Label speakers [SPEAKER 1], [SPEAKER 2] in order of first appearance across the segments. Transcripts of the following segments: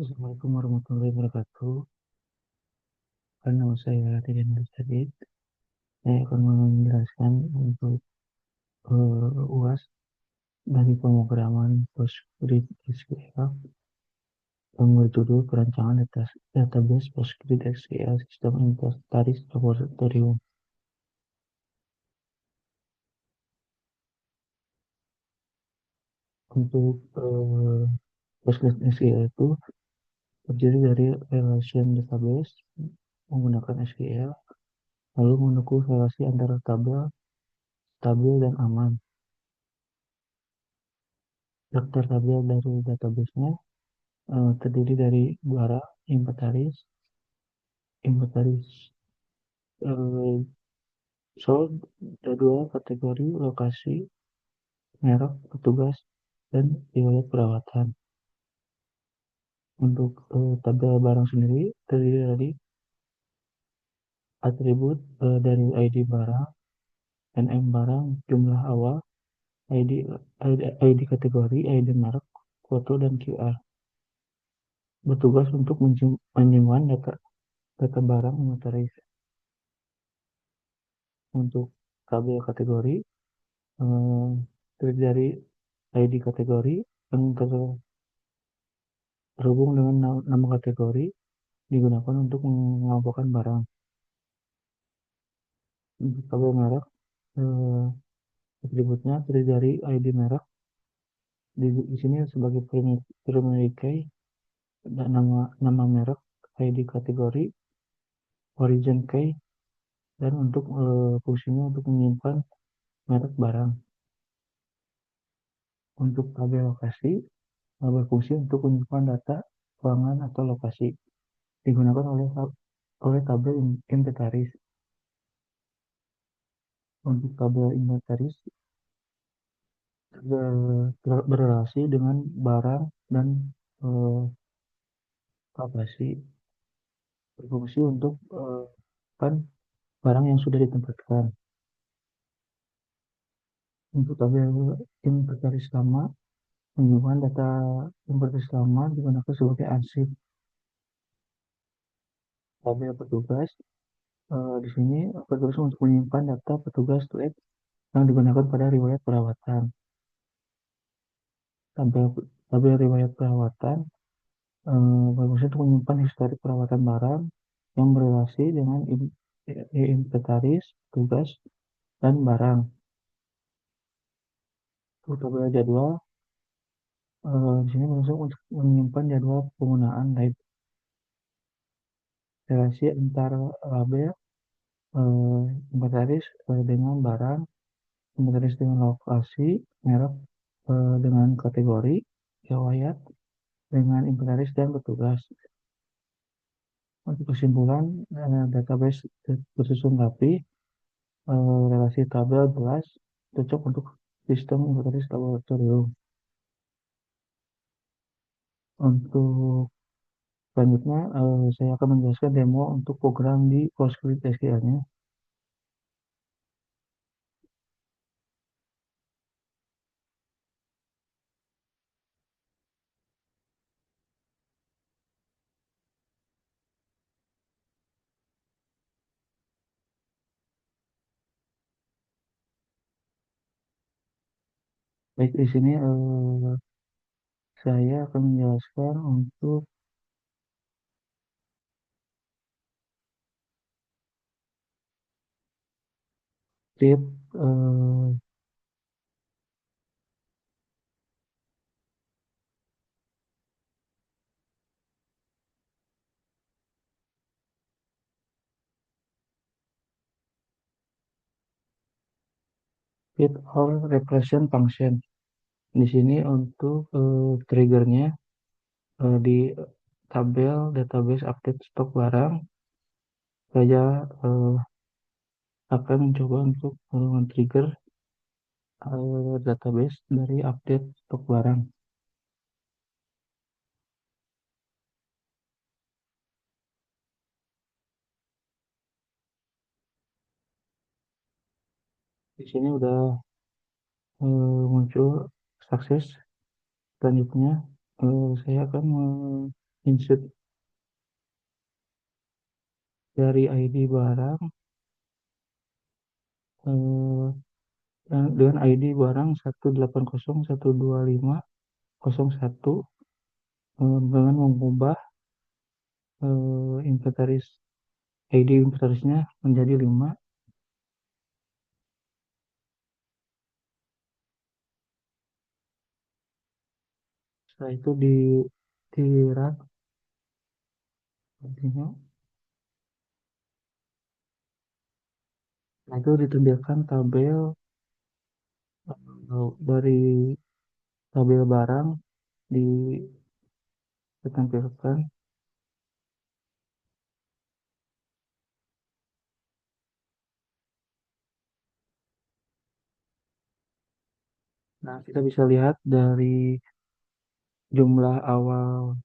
[SPEAKER 1] Assalamualaikum warahmatullahi wabarakatuh. Nama saya Rian Sadid. Saya akan menjelaskan untuk UAS dari pemrograman PostgreSQL yang berjudul perancangan database PostgreSQL Sistem Inventaris Laboratorium. Untuk PostgreSQL itu terdiri dari relation database menggunakan SQL, lalu mendukung relasi antara tabel, stabil, dan aman. Daftar tabel dari database-nya terdiri dari barang, inventaris eh, sold, jadwal, kategori, lokasi, merek, petugas, dan riwayat perawatan. Untuk tabel barang sendiri terdiri dari atribut dari ID barang, NM barang, jumlah awal, ID kategori, ID merek, foto, dan QR. Bertugas untuk menyimpan data barang inventaris. Untuk tabel kategori eh, terdiri dari ID kategori yang terhubung dengan nama kategori digunakan untuk mengelompokkan barang. Untuk tabel merek, eh, atributnya terdiri dari ID merek di sini sebagai primary key dan nama merek, ID kategori, origin key, dan untuk fungsinya untuk menyimpan merek barang. Untuk tabel lokasi berfungsi untuk menyimpan data ruangan atau lokasi digunakan oleh tabel inventaris. Untuk tabel inventaris berrelasi dengan barang dan eh, bagasi, berfungsi untuk kan barang yang sudah ditempatkan. Untuk tabel inventaris lama menyimpan data inventaris lama digunakan sebagai arsip. Tabel petugas di sini petugas untuk menyimpan data petugas tuet yang digunakan pada riwayat perawatan. Tabel tabel riwayat perawatan berfungsi untuk menyimpan histori perawatan barang yang berrelasi dengan inventaris, tugas, dan barang. Untuk tabel jadwal, di sini berfungsi untuk menyimpan jadwal penggunaan live relasi antara label, inventaris dengan barang, inventaris dengan lokasi, merek dengan kategori, riwayat dengan inventaris dan petugas. Untuk kesimpulan, database tersusun rapi, relasi tabel jelas, cocok untuk sistem inventaris laboratorium. Untuk selanjutnya, saya akan menjelaskan demo untuk program di PostgreSQL-nya. Baik, di sini saya akan menjelaskan untuk tip fit or represent function. Di sini untuk triggernya di tabel database update stok barang, saya akan mencoba untuk men-trigger database dari update stok barang. Di sini udah muncul sukses. Selanjutnya saya akan insert dari ID barang eh, dengan ID barang 180125001 dengan mengubah inventaris ID inventarisnya menjadi 5. Setelah itu di rak artinya, nah itu ditampilkan tabel dari tabel barang ditampilkan. Nah, kita bisa lihat dari jumlah awal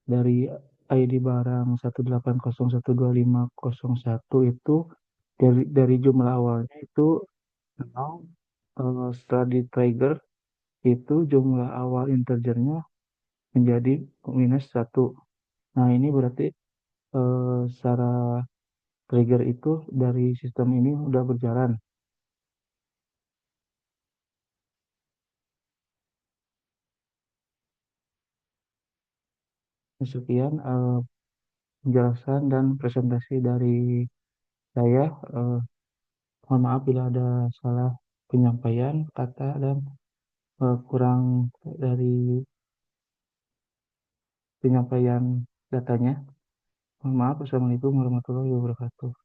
[SPEAKER 1] dari ID barang 180125001 itu dari jumlah awalnya itu 0. Setelah di trigger itu jumlah awal integernya menjadi -1. Nah, ini berarti secara trigger itu dari sistem ini udah berjalan. Sekian penjelasan dan presentasi dari saya. Eh, Mohon maaf bila ada salah penyampaian kata dan kurang dari penyampaian datanya. Mohon maaf. Assalamualaikum warahmatullahi wabarakatuh.